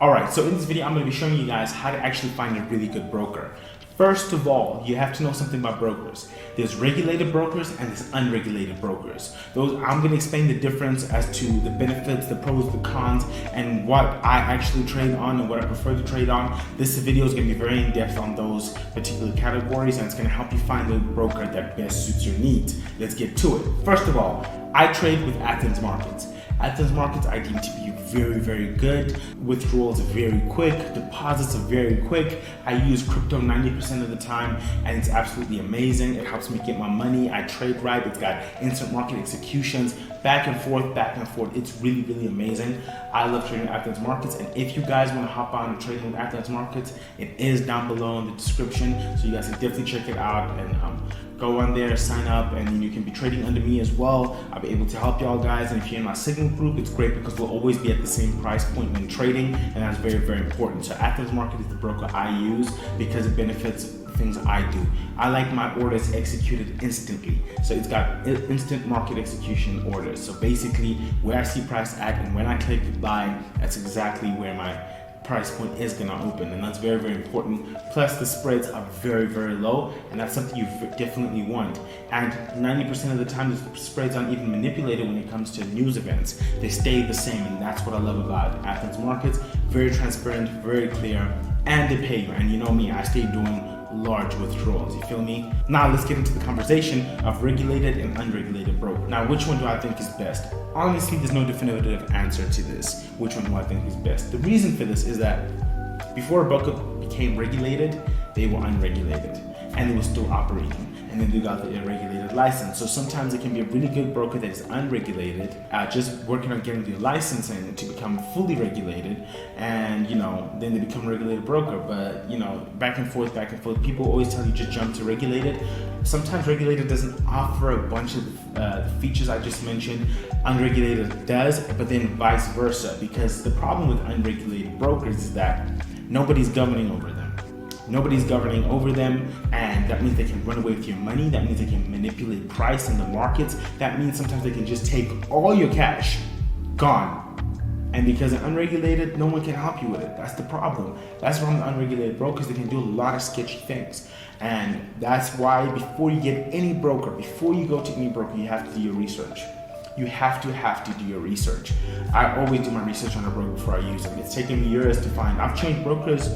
Alright, so in this video I'm going to be showing you guys how to actually find a really good broker. First of all, you have to know something about brokers. There's regulated brokers and there's unregulated brokers. I'm going to explain the difference as to the benefits, the pros, the cons, and what I actually trade on and what I prefer to trade on. This video is going to be very in-depth on those particular categories, and it's going to help you find the broker that best suits your needs. Let's get to it. First of all, I trade with Athens Markets. Athens Markets I deem to be very, very good. Withdrawals are very quick, deposits are very quick. I use crypto 90% of the time and it's absolutely amazing. It helps me get my money. I trade right. It's got instant market executions, back and forth, back and forth. It's really, really amazing. I love trading Athens Markets, and if you guys want to hop on and trading with Athens Markets, it is down below in the description, so you guys can definitely check it out and go on there, sign up, and you can be trading under me as well. I'll be able to help y'all guys, and if you're in my Signal group, it's great because we'll always be at the same price point when trading, and that's very, very important. So Athens Market is the broker I use because it benefits things I do. I like my orders executed instantly. So it's got instant market execution orders. So basically, where I see price at and when I click buy, that's exactly where my price point is gonna open, and that's very, very important. Plus the spreads are very, very low, and that's something you definitely want. And 90% of the time the spreads aren't even manipulated when it comes to news events. They stay the same, and that's what I love about Athens Markets. Very transparent, very clear, and they pay you. And you know me, I stay doing large withdrawals, you feel me? Now let's get into the conversation of regulated and unregulated broker. Now, which one do I think is best? Honestly, there's no definitive answer to this. Which one do I think is best? The reason for this is that before a broker became regulated, they were unregulated and they were still operating. And then they got the regulated license. So sometimes it can be a really good broker that is unregulated, just working on getting the licensing to become fully regulated, and then they become a regulated broker. But back and forth, people always tell you just jump to regulated. Sometimes regulated doesn't offer a bunch of the features I just mentioned. Unregulated does, but then vice versa, because the problem with unregulated brokers is that nobody's governing over them. Nobody's governing over them, and that means they can run away with your money. That means they can manipulate price in the markets. That means sometimes they can just take all your cash, gone. And because they're unregulated, no one can help you with it. That's the problem. That's why the unregulated brokers, they can do a lot of sketchy things. And that's why before you get any broker, before you go to any broker, you have to do your research. You have to do your research. I always do my research on a broker before I use them. It's taken me years to find. I've changed brokers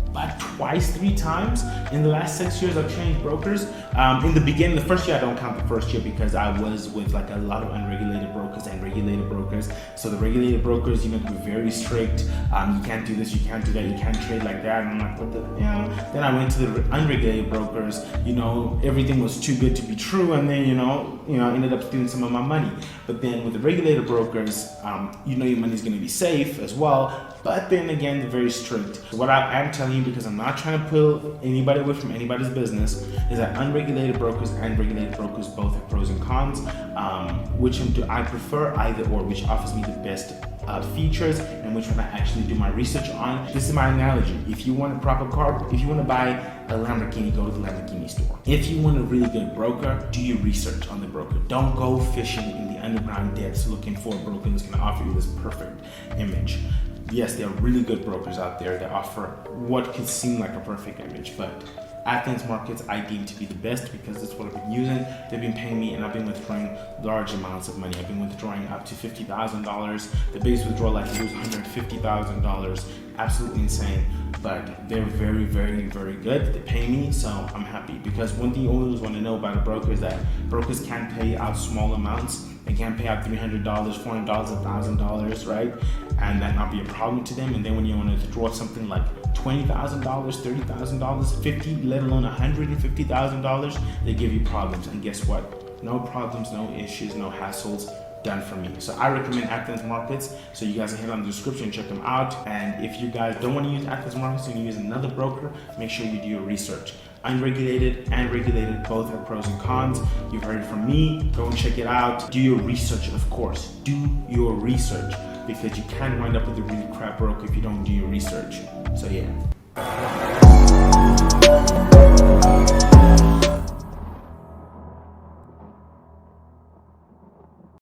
about twice, 3 times in the last 6 years. I've changed brokers. In the beginning, the first year, I don't count the first year because I was with like a lot of unregulated brokers and regulated brokers. So the regulated brokers, they're very strict. You can't do this, you can't do that, you can't trade like that. And I'm like, what the, Then I went to the unregulated brokers. Everything was too good to be true, and then ended up stealing some of my money. But then with the regulated brokers, your money's going to be safe as well. But then again, they're very strict. What I am telling you, because I'm not trying to pull anybody away from anybody's business, is that unregulated brokers and regulated brokers both have pros and cons. Which one do I prefer? Either or, which offers me the best features, and which one I actually do my research on. This is my analogy. If you want a proper car, if you want to buy a Lamborghini, go to the Lamborghini store. If you want a really good broker, do your research on the broker. Don't go fishing in the underground depths looking for a broker that's going to offer you this perfect image. Yes, there are really good brokers out there that offer what could seem like a perfect image, but Athens Markets I deem to be the best because that's what I've been using. They've been paying me, and I've been withdrawing large amounts of money. I've been withdrawing up to $50,000. The biggest withdrawal I can do is $150,000. Absolutely insane, but they're very, very, very good. They pay me, so I'm happy, because one thing you always want to know about a broker is that brokers can't pay out small amounts. They can't pay out $300, $400, $1,000, right? And that not be a problem to them. And then when you want to withdraw something like $20,000, $30,000, $50,000, let alone $150,000, they give you problems. And guess what? No problems, no issues, no hassles. Done for me. So I recommend Athens Markets. So you guys can hit on the description and check them out. And if you guys don't want to use Athens Markets and you use another broker, make sure you do your research. Unregulated and regulated both have pros and cons. You've heard it from me. Go and check it out. Do your research, of course. Do your research, because you can wind up with a really crap broker if you don't do your research. So yeah.